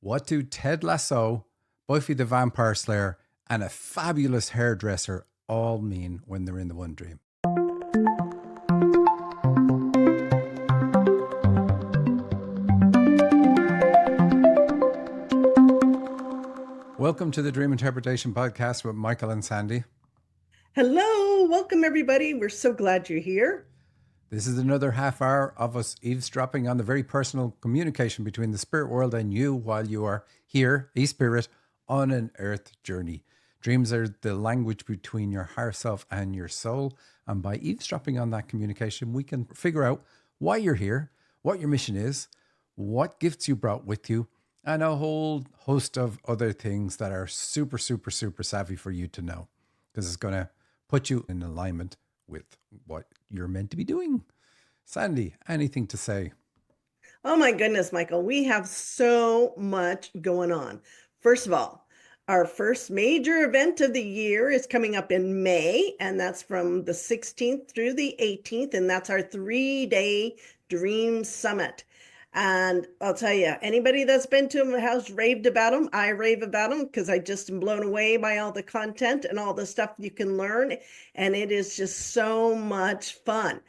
What do Ted Lasso, Buffy the Vampire Slayer, and a fabulous hairdresser all mean when they're in the one dream? Welcome to the Dream Interpretation Podcast with Michael and Sandy. Hello, welcome everybody. We're so glad you're here. This is another half hour of us eavesdropping on the very personal communication between the spirit world and you while you are here, a spirit, on an earth journey. Dreams are the language between your higher self and your soul. And by eavesdropping on that communication, we can figure out why you're here, what your mission is, what gifts you brought with you, and a whole host of other things that are super, super, super savvy for you to know, because it's going to put you in alignment with what you're meant to be doing. Sandy, anything to say? Oh my goodness, Michael, we have so much going on. First of all, our first major event of the year is coming up in May, and that's from the 16th through the 18th, and that's our 3-day Dream Summit. And I'll tell you, anybody that's been to them has raved about them. I rave about them because I just am blown away by all the content and all the stuff you can learn. And it is just so much fun.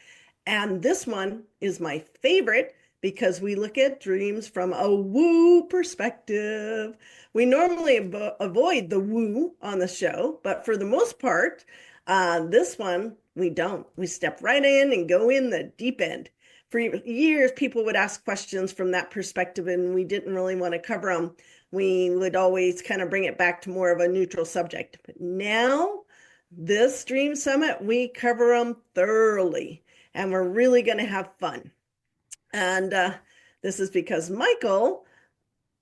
And this one is my favorite because we look at dreams from a woo perspective. We normally avoid the woo on the show, but for the most part, this one, we don't. We step right in and go in the deep end. For years, people would ask questions from that perspective, and we didn't really want to cover them. We would always kind of bring it back to more of a neutral subject. But now, this Dream Summit, we cover them thoroughly, and we're really going to have fun. And this is because Michael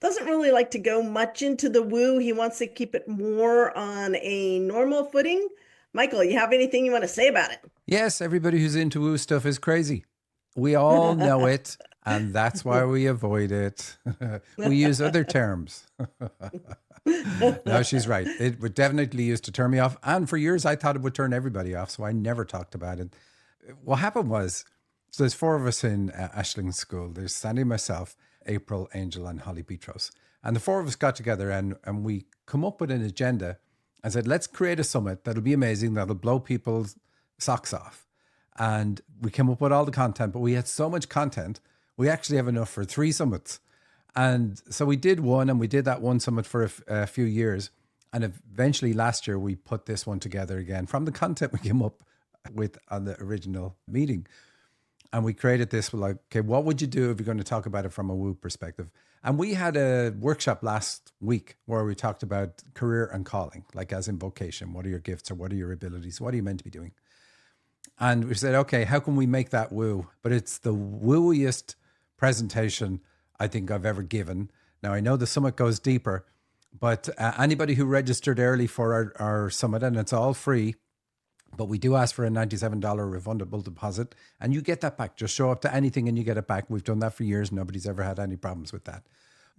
doesn't really like to go much into the woo. He wants to keep it more on a normal footing. Michael, you have anything you want to say about it? Yes, everybody who's into woo stuff is crazy. We all know it, and that's why we avoid it. We use other terms. No, she's right. It would definitely used to turn me off. And for years, I thought it would turn everybody off, so I never talked about it. What happened was, so there's 4 of us in Ashling School. There's Sandy, myself, April, Angel, and Holly Petros. And the 4 of us got together, and we come up with an agenda and said, let's create a summit that'll be amazing, that'll blow people's socks off. And we came up with all the content, but we had so much content, we actually have enough for 3 summits. And so we did one, and we did that one summit for a few years. And eventually last year, we put this one together again from the content we came up with on the original meeting. And we created this, like, okay, what would you do if you're going to talk about it from a woo perspective? And we had a workshop last week where we talked about career and calling, like as in vocation. What are your gifts or what are your abilities? What are you meant to be doing? And we said, okay, how can we make that woo? But it's the wooiest presentation I think I've ever given. Now, I know the summit goes deeper, but anybody who registered early for our summit, and it's all free, but we do ask for a $97 refundable deposit, and you get that back. Just show up to anything and you get it back. We've done that for years. Nobody's ever had any problems with that.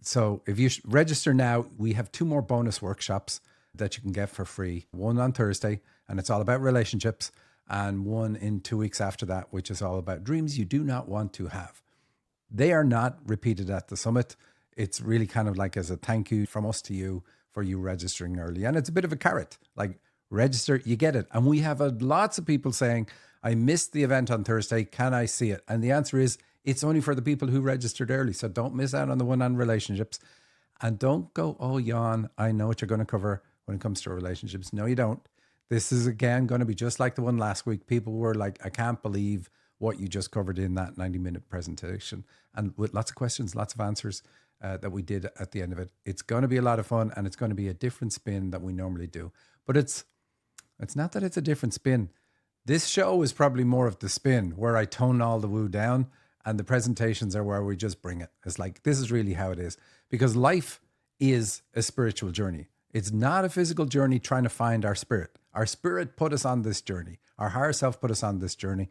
So if you register now, we have 2 more bonus workshops that you can get for free. One on Thursday, and it's all about relationships. And one in 2 weeks after that, which is all about dreams you do not want to have. They are not repeated at the summit. It's really kind of like as a thank you from us to you for you registering early. And it's a bit of a carrot, like register, you get it. And we have lots of people saying, I missed the event on Thursday. Can I see it? And the answer is, it's only for the people who registered early. So don't miss out on the one on relationships. And don't go, oh, yawn, I know what you're going to cover when it comes to relationships. No, you don't. This is, again, going to be just like the one last week. People were like, I can't believe what you just covered in that 90-minute presentation. And with lots of questions, lots of answers that we did at the end of it. It's going to be a lot of fun, and it's going to be a different spin that we normally do. But it's not that it's a different spin. This show is probably more of the spin, where I tone all the woo down, and the presentations are where we just bring it. It's like, this is really how it is. Because life is a spiritual journey. It's not a physical journey trying to find our spirit. Our spirit put us on this journey. Our higher self put us on this journey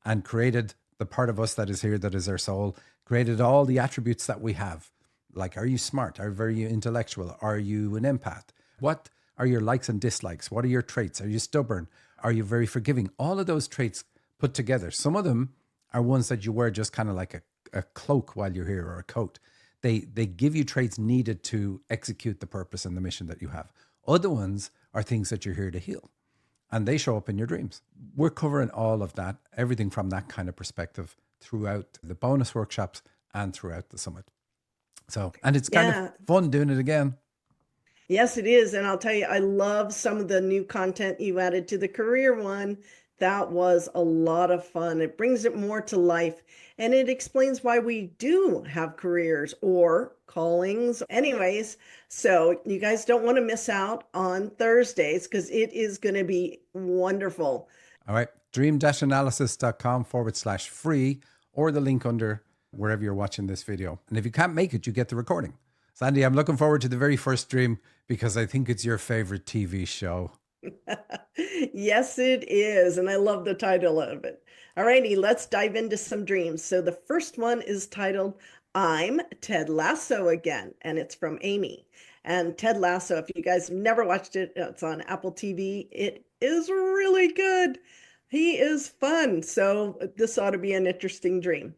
and created the part of us that is here, that is our soul, created all the attributes that we have. Like, are you smart? Are you intellectual? Are you an empath? What are your likes and dislikes? What are your traits? Are you stubborn? Are you very forgiving? All of those traits put together. Some of them are ones that you wear just kind of like a cloak while you're here, or a coat. They give you traits needed to execute the purpose and the mission that you have. Other ones are things that you're here to heal, and they show up in your dreams. We're covering all of that, everything from that kind of perspective throughout the bonus workshops and throughout the summit. So, and it's kind of fun doing it again. Yes, it is. And I'll tell you, I love some of the new content you added to the career one. That was a lot of fun. It brings it more to life, and it explains why we do have careers or callings. Anyways, so you guys don't want to miss out on Thursdays because it is going to be wonderful. All right. dream-analysis.com/free, or the link under wherever you're watching this video. And if you can't make it, you get the recording. Sandy, I'm looking forward to the very first dream because I think it's your favorite TV show. Yes, it is. And I love the title of it. All righty, let's dive into some dreams. So the first one is titled, I'm Ted Lasso Again, and it's from Amy. And Ted Lasso, if you guys have never watched it, it's on Apple TV. It is really good. He is fun. So this ought to be an interesting dream.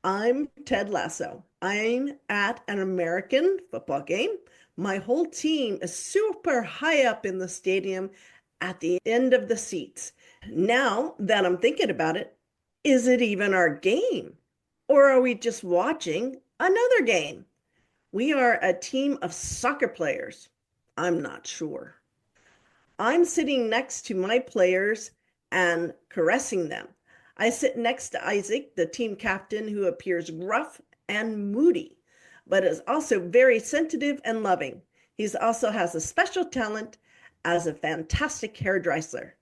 I'm Ted Lasso. I'm at an American football game. My whole team is super high up in the stadium at the end of the seats. Now that I'm thinking about it, is it even our game? Or are we just watching another game? We are a team of soccer players. I'm not sure. I'm sitting next to my players and caressing them. I sit next to Isaac, the team captain, who appears rough and moody, but is also very sensitive and loving. He also has a special talent as a fantastic hairdresser,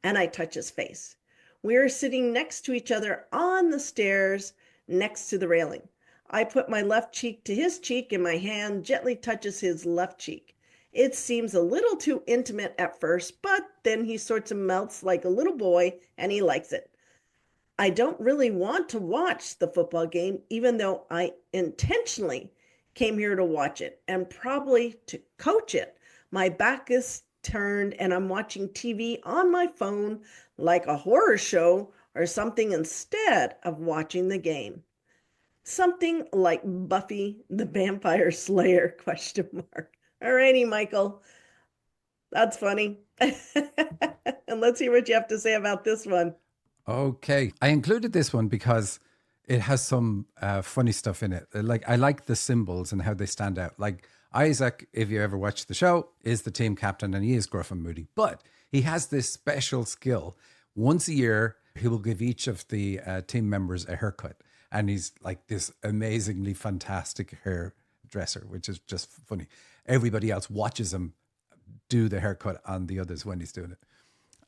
and I touch his face. We are sitting next to each other on the stairs next to the railing. I put my left cheek to his cheek, and my hand gently touches his left cheek. It seems a little too intimate at first, but then he sort of melts like a little boy, and he likes it. I don't really want to watch the football game, even though I intentionally came here to watch it and probably to coach it. My back is turned and I'm watching TV on my phone like a horror show or something instead of watching the game. Something like Buffy the Vampire Slayer, ? All righty, Michael. That's funny. And let's hear what you have to say about this one. Okay. I included this one because it has some funny stuff in it. I like the symbols and how they stand out. Like Isaac, if you ever watch the show, is the team captain and he is gruff and moody. But he has this special skill. Once a year, he will give each of the team members a haircut. And he's like this amazingly fantastic hairdresser, which is just funny. Everybody else watches him do the haircut on the others when he's doing it.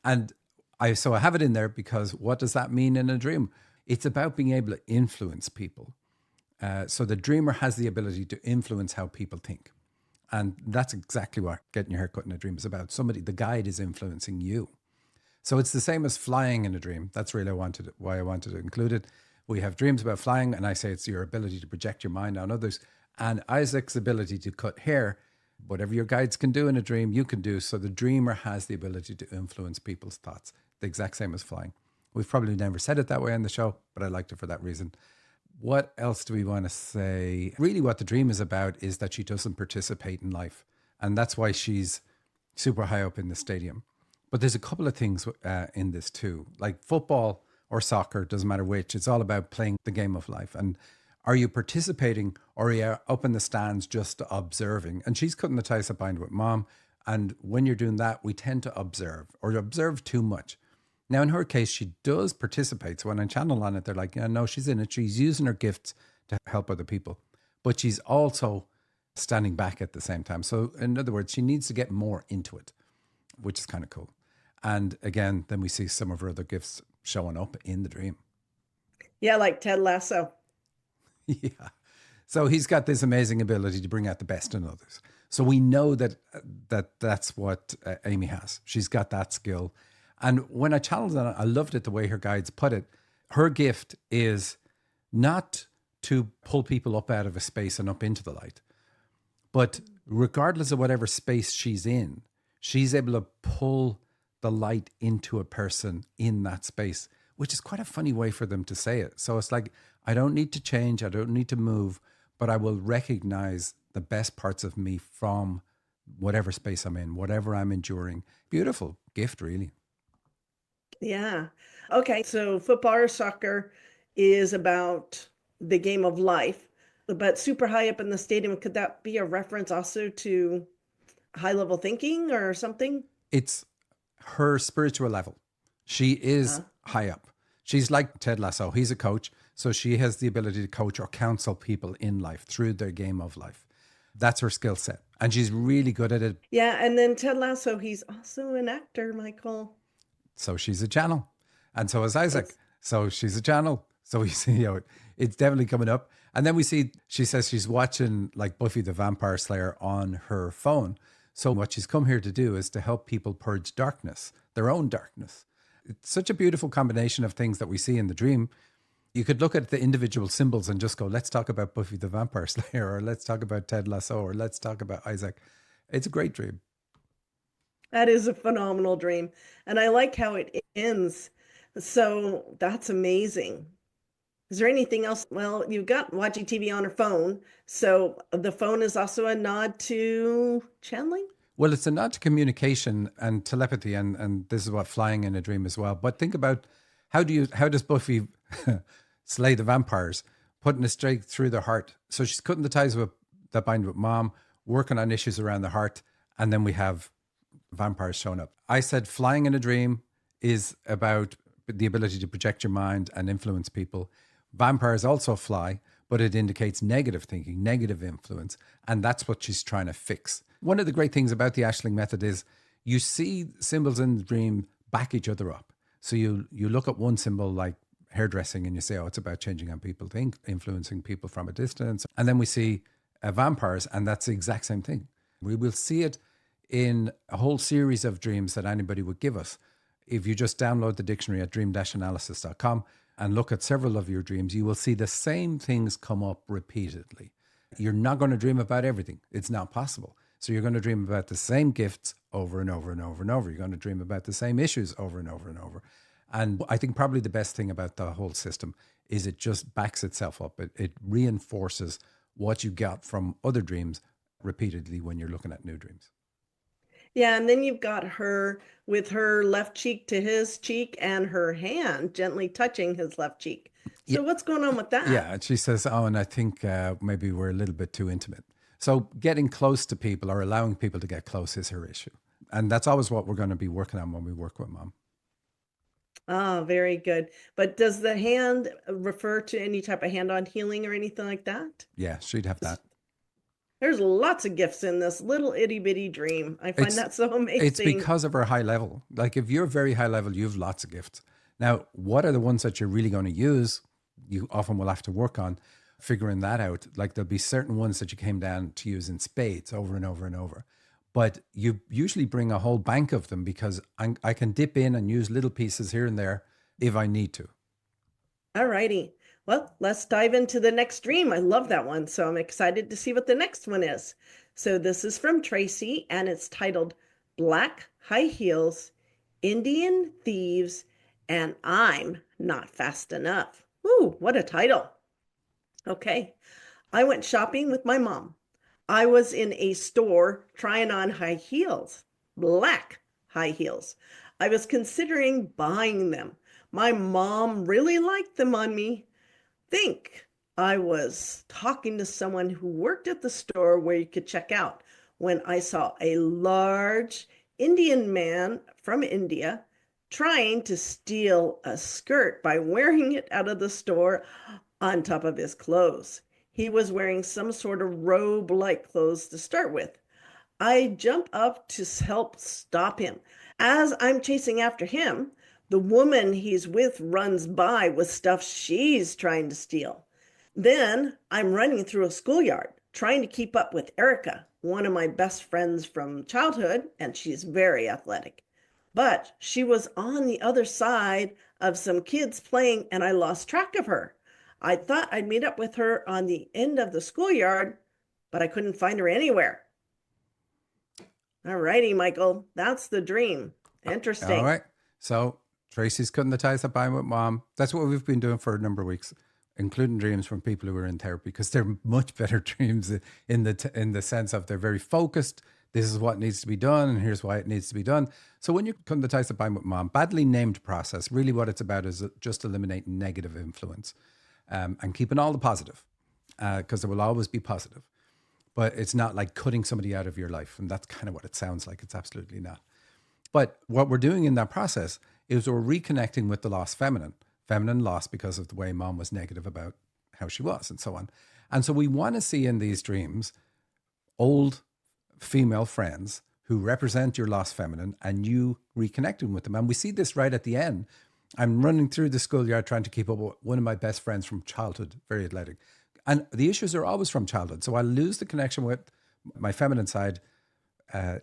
And I have it in there because what does that mean in a dream? It's about being able to influence people. So the dreamer has the ability to influence how people think. And that's exactly what getting your hair cut in a dream is about. The guide is influencing you. So it's the same as flying in a dream. That's really why I wanted to include it. We have dreams about flying, and I say it's your ability to project your mind on others. And Isaac's ability to cut hair, whatever your guides can do in a dream, you can do. So the dreamer has the ability to influence people's thoughts, the exact same as flying. We've probably never said it that way on the show, but I liked it for that reason. What else do we want to say? Really what the dream is about is that she doesn't participate in life. And that's why she's super high up in the stadium. But there's a couple of things in this too. Like football or soccer, doesn't matter which. It's all about playing the game of life. And are you participating or are you up in the stands just observing? And she's cutting the ties that bind with mom. And when you're doing that, we tend to observe or observe too much. Now, in her case, she does participate. So when I channel on it, they're like, yeah, no, she's in it. She's using her gifts to help other people. But she's also standing back at the same time. So in other words, she needs to get more into it, which is kind of cool. And again, then we see some of her other gifts showing up in the dream. Yeah, like Ted Lasso. Yeah. So he's got this amazing ability to bring out the best in others. So we know that's what Amy has. She's got that skill. And when I challenged on it, I loved it the way her guides put it. Her gift is not to pull people up out of a space and up into the light, but regardless of whatever space she's in, she's able to pull the light into a person in that space, which is quite a funny way for them to say it. So it's like, I don't need to change. I don't need to move, but I will recognize the best parts of me from whatever space I'm in, whatever I'm enduring. Beautiful gift, really. Yeah. Okay. So football or soccer is about the game of life, but super high up in the stadium, could that be a reference also to high level thinking or something? It's her spiritual level. She is Uh, high up. She's like Ted Lasso. He's a coach. So she has the ability to coach or counsel people in life through their game of life. That's her skill set. And she's really good at it. yeah. And then Ted Lasso, he's also an actor, Michael. So she's a channel. And so is Isaac. Yes. So she's a channel. So we see, it's definitely coming up. And then we see, she says she's watching like Buffy the Vampire Slayer on her phone. So what she's come here to do is to help people purge darkness, their own darkness. It's such a beautiful combination of things that we see in the dream. You could look at the individual symbols and just go, let's talk about Buffy the Vampire Slayer, or let's talk about Ted Lasso, or let's talk about Isaac. It's a great dream. That is a phenomenal dream. And I like how it ends. So that's amazing. Is there anything else? Well, you've got watching TV on her phone. So the phone is also a nod to channeling? Well, it's a nod to communication and telepathy, and this is what flying in a dream as well. But think about how does Buffy slay the vampires, putting it straight through the heart. So she's cutting the ties that bind with mom, working on issues around the heart, and then we have vampires showing up. I said flying in a dream is about the ability to project your mind and influence people. Vampires also fly, but it indicates negative thinking, negative influence. And that's what she's trying to fix. One of the great things about the Ashling method is you see symbols in the dream back each other up. So you look at one symbol like hairdressing and you say, oh, it's about changing how people think, influencing people from a distance. And then we see vampires, and that's the exact same thing. We will see it in a whole series of dreams that anybody would give us. If you just download the dictionary at dream-analysis.com and look at several of your dreams, you will see the same things come up repeatedly. You're not going to dream about everything. It's not possible. So you're going to dream about the same gifts over and over and over and over. You're going to dream about the same issues over and over and over. And I think probably the best thing about the whole system is it just backs itself up. It reinforces what you got from other dreams repeatedly when you're looking at new dreams. Yeah, and then you've got her with her left cheek to his cheek and her hand gently touching his left cheek. So what's going on with that? Yeah, and she says, oh, and I think maybe we're a little bit too intimate. So getting close to people or allowing people to get close is her issue. And that's always what we're going to be working on when we work with mom. Oh, very good. But does the hand refer to any type of hand-on healing or anything like that? Yeah, she'd have that. There's lots of gifts in this little itty bitty dream. I find that so amazing. It's because of her high level. Like if you're very high level, you have lots of gifts. Now, what are the ones that you're really going to use? You often will have to work on figuring that out. Like there'll be certain ones that you came down to use in spades over and over and over. But you usually bring a whole bank of them because I can dip in and use little pieces here and there if I need to. All righty. Well, let's dive into the next dream. I love that one. So I'm excited to see what the next one is. So this is from Tracy, and it's titled Black High Heels, Indian Thieves, and I'm Not Fast Enough. Ooh, what a title. Okay. I went shopping with my mom. I was in a store trying on high heels, black high heels. I was considering buying them. My mom really liked them on me. Think I was talking to someone who worked at the store where you could check out when I saw a large Indian man from India trying to steal a skirt by wearing it out of the store on top of his clothes. He was wearing some sort of robe-like clothes to start with. I jump up to help stop him. As I'm chasing after him, the woman he's with runs by with stuff she's trying to steal. Then I'm running through a schoolyard, trying to keep up with Erica, one of my best friends from childhood, and she's very athletic. But she was on the other side of some kids playing, and I lost track of her. I thought I'd meet up with her on the end of the schoolyard, but I couldn't find her anywhere. All righty, Michael, that's the dream. Interesting. All right. So Tracy's cutting the ties that bind with mom. That's what we've been doing for a number of weeks. including dreams from people who are in therapy, because they're much better dreams in the sense of they're very focused. This is what needs to be done, and here's why it needs to be done. So when you come to Ties that Bind with Mom, badly named process, really what it's about is just eliminating negative influence and keeping all the positive, because there will always be positive. But it's not like cutting somebody out of your life, and that's kind of what it sounds like. It's absolutely not. But what we're doing in that process is we're reconnecting with the lost feminine. Feminine lost because of the way Mom was negative about how she was and so on. And so we want to see in these dreams old female friends who represent your lost feminine and you reconnecting with them. And we see this right at the end. I'm running through the schoolyard trying to keep up with one of my best friends from childhood, very athletic. And the issues are always from childhood. So I lose the connection with my feminine side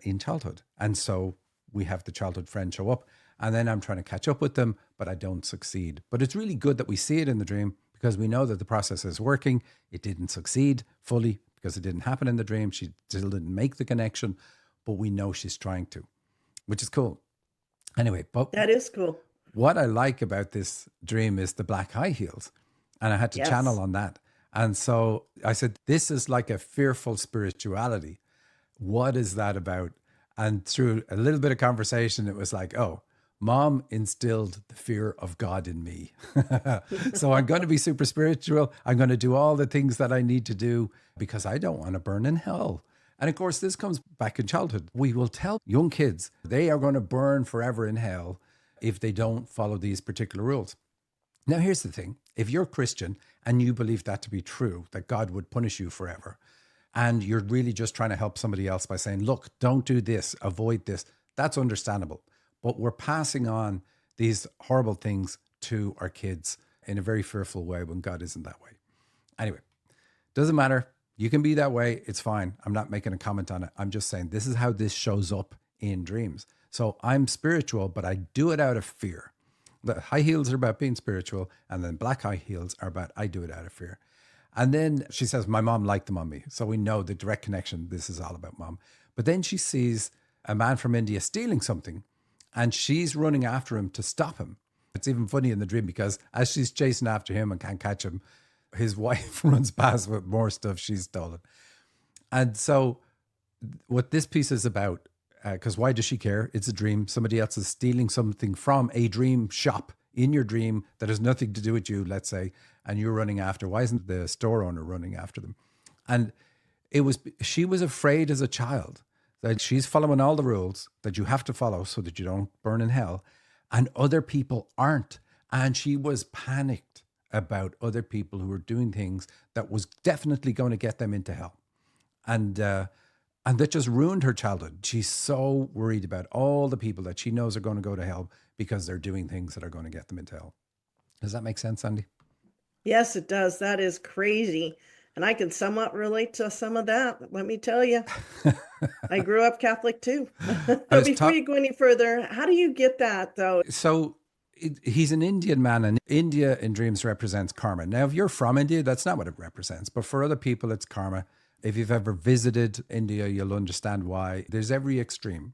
in childhood. And so we have the childhood friend show up, and then I'm trying to catch up with them, but I don't succeed. But it's really good that we see it in the dream because we know that the process is working. It didn't succeed fully because it didn't happen in the dream. She still didn't make the connection, but we know she's trying to, which is cool. Anyway, but That is cool. what I like about this dream is the black high heels. And I had to Yes. channel on that. And so I said, this is like a fearful spirituality. What is that about? And through a little bit of conversation, it was like, oh, Mom instilled the fear of God in me. So I'm going to be super spiritual. I'm going to do all the things that I need to do because I don't want to burn in hell. And of course, this comes back in childhood. We will tell young kids they are going to burn forever in hell if they don't follow these particular rules. Now, here's the thing. If you're Christian and you believe that to be true, that God would punish you forever, and you're really just trying to help somebody else by saying, look, don't do this, avoid this, that's understandable. But we're passing on these horrible things to our kids in a very fearful way when God isn't that way. Anyway, doesn't matter. You can be that way. It's fine. I'm not making a comment on it. I'm just saying this is how this shows up in dreams. So I'm spiritual, but I do it out of fear. The high heels are about being spiritual, and then black high heels are about I do it out of fear. And then she says, my mom liked them on me. So we know the direct connection. This is all about Mom. But then she sees a man from India stealing something, and she's running after him to stop him. It's even funny in the dream because as she's chasing after him and can't catch him, his wife runs past with more stuff she's stolen. And so what this piece is about, because why does she care? It's a dream. Somebody else is stealing something from a dream shop in your dream that has nothing to do with you, let's say, and you're running after. Why isn't the store owner running after them? And she was afraid as a child that she's following all the rules that you have to follow so that you don't burn in hell, and other people aren't. And she was panicked about other people who were doing things that was definitely going to get them into hell. And that just ruined her childhood. She's so worried about all the people that she knows are going to go to hell because they're doing things that are going to get them into hell. Does that make sense, Andy? Yes, it does. That is crazy. And I can somewhat relate to some of that. Let me tell you, I grew up Catholic too. But before you go any further, how do you get that though? So he's an Indian man, and India in dreams represents karma. Now, if you're from India, that's not what it represents. But for other people, it's karma. If you've ever visited India, you'll understand why. There's every extreme,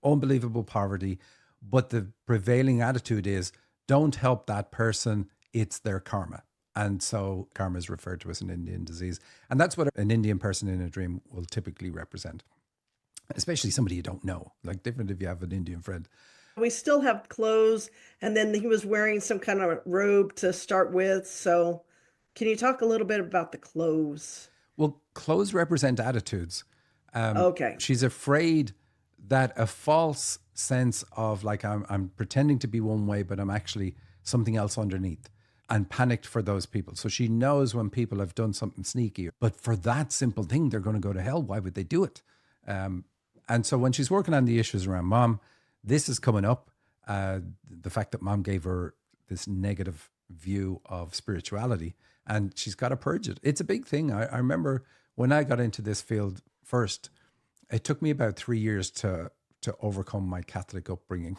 unbelievable poverty. But the prevailing attitude is don't help that person. It's their karma. And so karma is referred to as an Indian disease. And that's what an Indian person in a dream will typically represent, especially somebody you don't know, like different if you have an Indian friend. We still have clothes, and then he was wearing some kind of robe to start with. So can you talk a little bit about the clothes? Well, clothes represent attitudes. Okay. She's afraid that a false sense of like, I'm pretending to be one way, but I'm actually something else underneath, and panicked for those people. So she knows when people have done something sneaky, but for that simple thing, they're going to go to hell. Why would they do it? And so when she's working on the issues around Mom, this is coming up. The fact that Mom gave her this negative view of spirituality, and she's got to purge it. It's a big thing. I remember when I got into this field first, it took me about 3 years to overcome my Catholic upbringing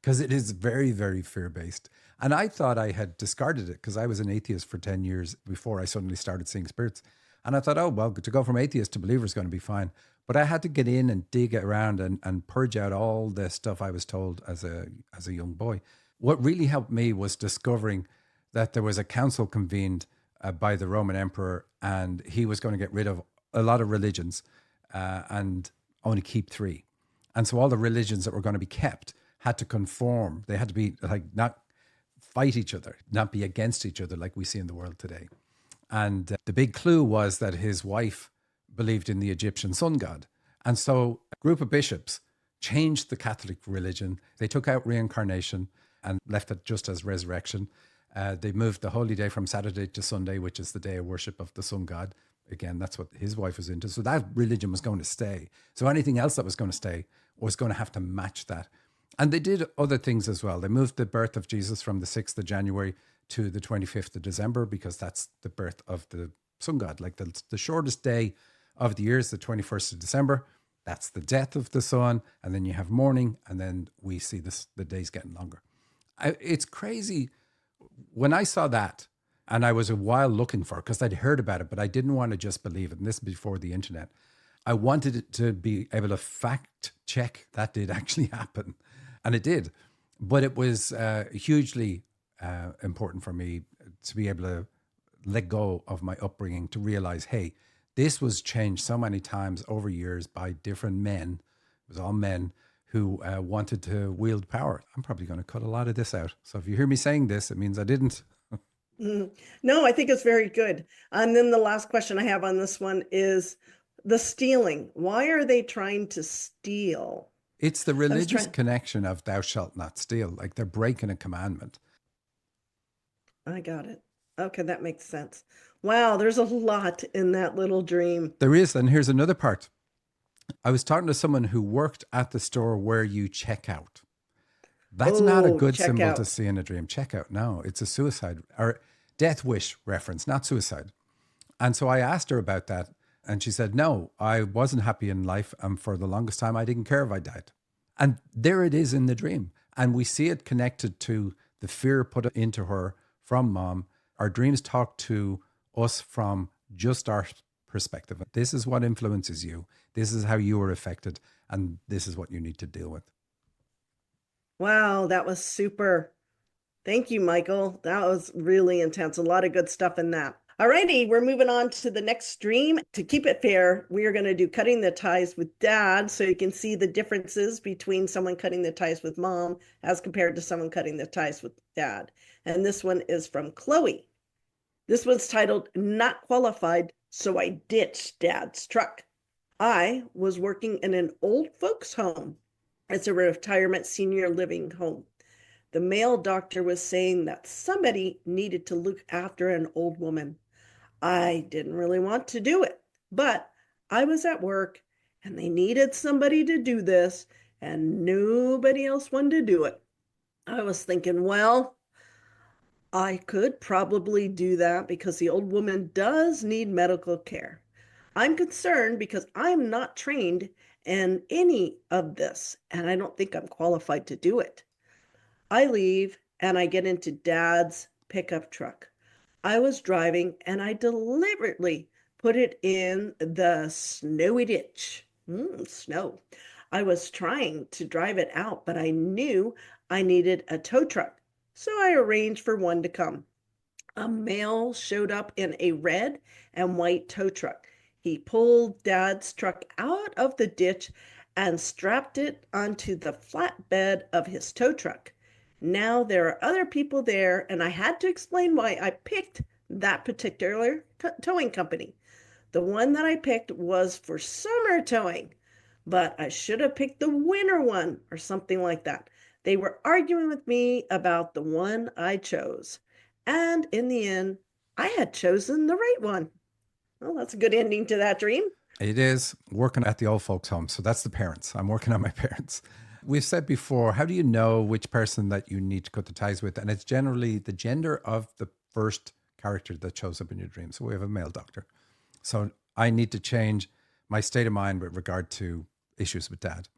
because it is very, very fear-based. And I thought I had discarded it because I was an atheist for 10 years before I suddenly started seeing spirits. And I thought, oh, well, to go from atheist to believer is going to be fine. But I had to get in and dig around and purge out all the stuff I was told as a young boy. What really helped me was discovering that there was a council convened by the Roman emperor, and he was going to get rid of a lot of religions and only keep three. And so all the religions that were going to be kept had to conform. They had to be like not fight each other, not be against each other like we see in the world today. And the big clue was that his wife believed in the Egyptian sun god. And so a group of bishops changed the Catholic religion. They took out reincarnation and left it just as resurrection. They moved the holy day from Saturday to Sunday, which is the day of worship of the sun god. Again, that's what his wife was into. So that religion was going to stay. So anything else that was going to stay was going to have to match that. And they did other things as well. They moved the birth of Jesus from the 6th of January to the 25th of December, because that's the birth of the sun god. Like the shortest day of the year is the 21st of December. That's the death of the sun. And then you have morning, and then we see the days getting longer. It's crazy. When I saw that, and I was a while looking for it because I'd heard about it, but I didn't want to just believe it. And this is before the internet. I wanted it to be able to fact check that did actually happen. And it did. But it was hugely important for me to be able to let go of my upbringing, to realize, hey, this was changed so many times over years by different men. It was all men who wanted to wield power. I'm probably going to cut a lot of this out. So if you hear me saying this, it means I didn't. No, I think it's very good. And then the last question I have on this one is the stealing. Why are they trying to steal? It's the religious connection of thou shalt not steal. Like they're breaking a commandment. I got it. Okay, that makes sense. Wow, there's a lot in that little dream. There is. And here's another part. I was talking to someone who worked at the store where you check out. That's not a good symbol to see in a dream. Checkout. No, it's a suicide or death wish reference, not suicide. And so I asked her about that. And she said, no, I wasn't happy in life. And for the longest time, I didn't care if I died. And there it is in the dream. And we see it connected to the fear put into her from mom. Our dreams talk to us from just our perspective. This is what influences you. This is how you were affected. And this is what you need to deal with. Wow, that was super. Thank you, Michael. That was really intense. A lot of good stuff in that. All righty, we're moving on to the next stream. To keep it fair, we are going to do cutting the ties with dad, so you can see the differences between someone cutting the ties with mom as compared to someone cutting the ties with dad. And this one is from Chloe. This one's titled Not Qualified, So I Ditched Dad's Truck. I was working in an old folks home. It's a retirement senior living home. The male doctor was saying that somebody needed to look after an old woman. I didn't really want to do it, but I was at work and they needed somebody to do this and nobody else wanted to do it. I was thinking, well, I could probably do that because the old woman does need medical care. I'm concerned because I'm not trained in any of this, and I don't think I'm qualified to do it. I leave and I get into Dad's pickup truck. I was driving and I deliberately put it in the snowy ditch. Snow. I was trying to drive it out, but I knew I needed a tow truck. So I arranged for one to come. A male showed up in a red and white tow truck. He pulled Dad's truck out of the ditch and strapped it onto the flatbed of his tow truck. Now there are other people there, and I had to explain why I picked that particular towing company. The one that I picked was for summer towing, but I should have picked the winter one or something like that. They were arguing with me about the one I chose. And in the end, I had chosen the right one. Well, that's a good ending to that dream. It is. Working at the old folks' home. So that's the parents. I'm working on my parents. We've said before, how do you know which person that you need to cut the ties with? And it's generally the gender of the first character that shows up in your dream. So we have a male doctor. So I need to change my state of mind with regard to issues with dad.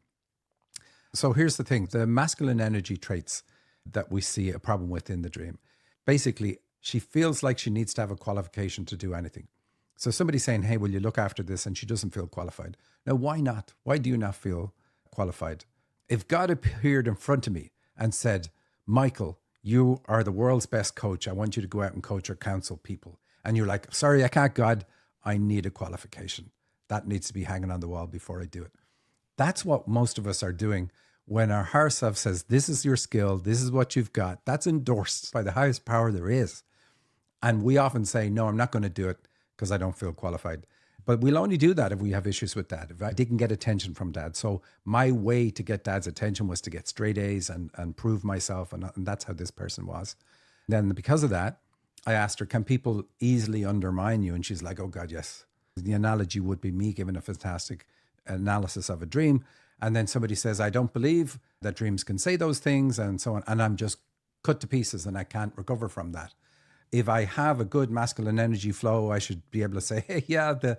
So here's the thing. The masculine energy traits that we see a problem with in the dream. Basically, she feels like she needs to have a qualification to do anything. So somebody's saying, hey, will you look after this? And she doesn't feel qualified. Now, why not? Why do you not feel qualified? If God appeared in front of me and said, Michael, you are the world's best coach. I want you to go out and coach or counsel people. And you're like, sorry, I can't, God. I need a qualification. That needs to be hanging on the wall before I do it. That's what most of us are doing when our higher self says, this is your skill, this is what you've got. That's endorsed by the highest power there is. And we often say, no, I'm not going to do it because I don't feel qualified. But we'll only do that if we have issues with dad, if I didn't get attention from dad. So my way to get dad's attention was to get straight A's and prove myself. And that's how this person was. Then because of that, I asked her, can people easily undermine you? And she's like, oh God, yes. The analogy would be me giving a fantastic analysis of a dream. And then somebody says, I don't believe that dreams can say those things and so on. And I'm just cut to pieces and I can't recover from that. If I have a good masculine energy flow, I should be able to say, hey, yeah, the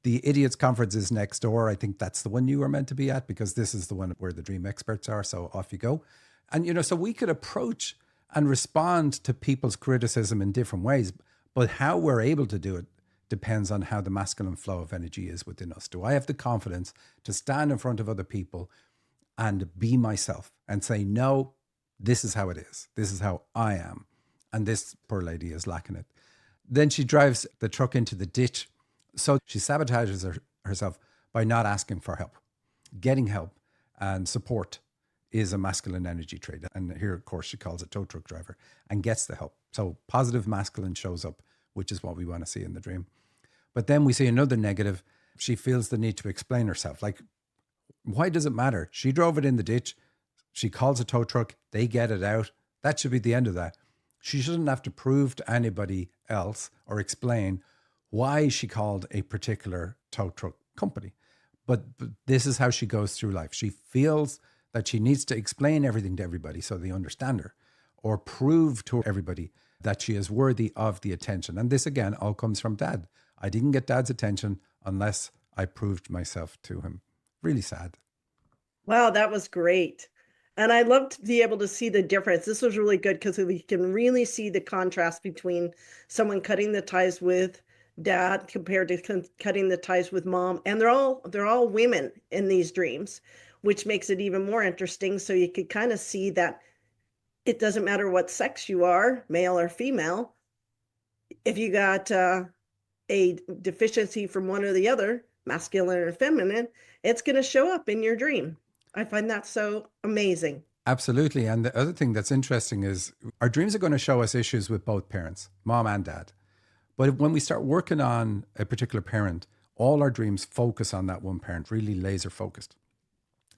idiots conference is next door. I think that's the one you were meant to be at because this is the one where the dream experts are. So off you go. And, so we could approach and respond to people's criticism in different ways, but how we're able to do it depends on how the masculine flow of energy is within us. Do I have the confidence to stand in front of other people and be myself and say, no, this is how it is. This is how I am. And this poor lady is lacking it. Then she drives the truck into the ditch. So she sabotages herself by not asking for help. Getting help and support is a masculine energy trait. And here, of course, she calls it tow truck driver and gets the help. So positive masculine shows up, which is what we want to see in the dream. But then we see another negative. She feels the need to explain herself. Like, why does it matter? She drove it in the ditch. She calls a tow truck. They get it out. That should be the end of that. She shouldn't have to prove to anybody else or explain why she called a particular tow truck company. But this is how she goes through life. She feels that she needs to explain everything to everybody so they understand her, or prove to everybody that she is worthy of the attention. And this, again, all comes from dad. I didn't get dad's attention unless I proved myself to him. Really sad. Wow, that was great. And I love to be able to see the difference. This was really good because we can really see the contrast between someone cutting the ties with dad compared to cutting the ties with mom. And they're all women in these dreams, which makes it even more interesting. So you could kind of see that it doesn't matter what sex you are, male or female. If you got a deficiency from one or the other, masculine or feminine, it's going to show up in your dream. I find that so amazing. Absolutely. And the other thing that's interesting is our dreams are going to show us issues with both parents, mom and dad. But when we start working on a particular parent, all our dreams focus on that one parent, really laser focused.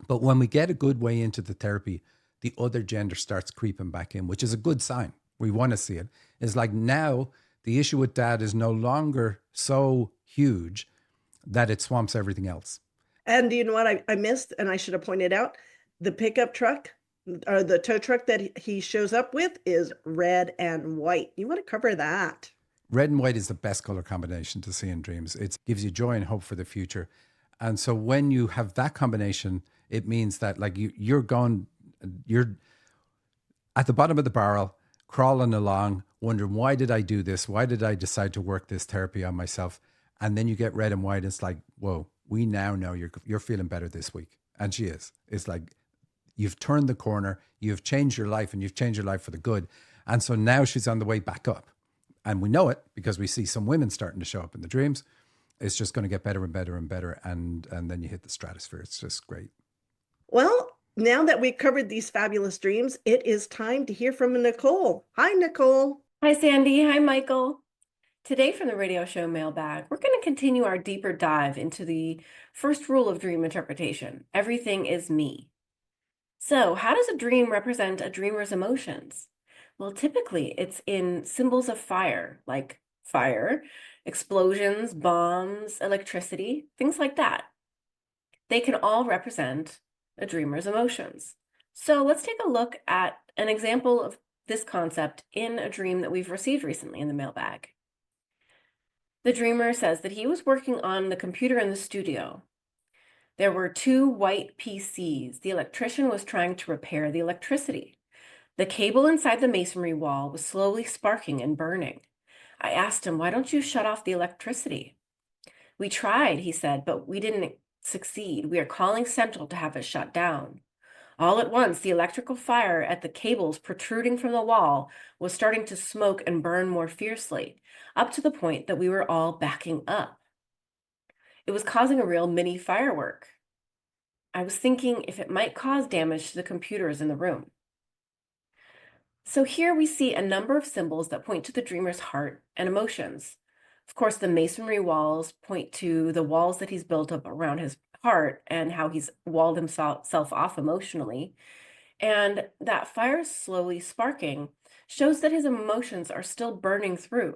But when we get a good way into the therapy, the other gender starts creeping back in, which is a good sign. We want to see it. It's like now the issue with dad is no longer so huge that it swamps everything else. And you know what I missed, and I should have pointed out, the pickup truck or the tow truck that he shows up with is red and white. You want to cover that. Red and white is the best color combination to see in dreams. It gives you joy and hope for the future. And so when you have that combination, it means that like you're at the bottom of the barrel, crawling along, wondering, why did I do this? Why did I decide to work this therapy on myself? And then you get red and white. It's like, whoa, we now know you're feeling better this week. And she is. It's like you've turned the corner, you've changed your life, and you've changed your life for the good. And so now she's on the way back up. And we know it because we see some women starting to show up in the dreams. It's just going to get better and better and better. And then you hit the stratosphere. It's just great. Well, now that we've covered these fabulous dreams, it is time to hear from Nicole. Hi, Nicole. Hi, Sandy. Hi, Michael. Today from the radio show Mailbag, we're going to continue our deeper dive into the first rule of dream interpretation. Everything is me. So how does a dream represent a dreamer's emotions? Well, typically it's in symbols of fire, like fire, explosions, bombs, electricity, things like that. They can all represent a dreamer's emotions. So let's take a look at an example of this concept in a dream that we've received recently in the mailbag. The dreamer says that he was working on the computer in the studio. There were 2 white PCs. The electrician was trying to repair the electricity. The cable inside the masonry wall was slowly sparking and burning. I asked him, why don't you shut off the electricity? We tried, he said, but we didn't succeed. We are calling Central to have it shut down. All at once, the electrical fire at the cables protruding from the wall was starting to smoke and burn more fiercely, up to the point that we were all backing up. It was causing a real mini firework. I was thinking if it might cause damage to the computers in the room. So here we see a number of symbols that point to the dreamer's heart and emotions. Of course, the masonry walls point to the walls that he's built up around his heart and how he's walled himself off emotionally. And that fire slowly sparking shows that his emotions are still burning through.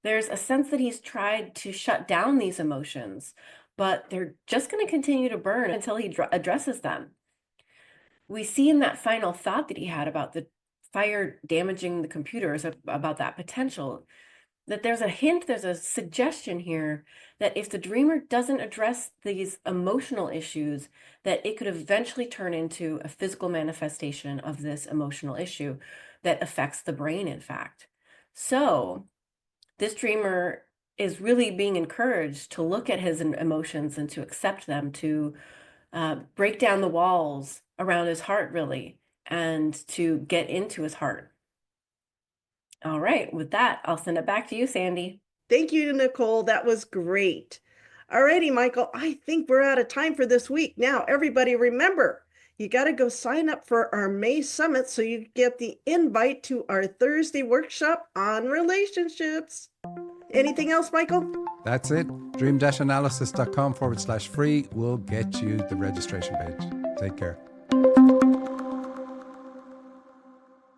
There's a sense that he's tried to shut down these emotions, but they're just going to continue to burn until he addresses them. We see in that final thought that he had about the fire damaging the computers, about that potential, that there's a hint, there's a suggestion here that if the dreamer doesn't address these emotional issues, that it could eventually turn into a physical manifestation of this emotional issue that affects the brain, in fact. So this dreamer is really being encouraged to look at his emotions and to accept them, to break down the walls around his heart, really, and to get into his heart. All right, with that, I'll send it back to you, Sandy. Thank you, Nicole. That was great. All righty, Michael, I think we're out of time for this week. Now, everybody remember, you got to go sign up for our May Summit so you get the invite to our Thursday workshop on relationships. Anything else, Michael? That's it. dream-analysis.com/free will get you the registration page. Take care.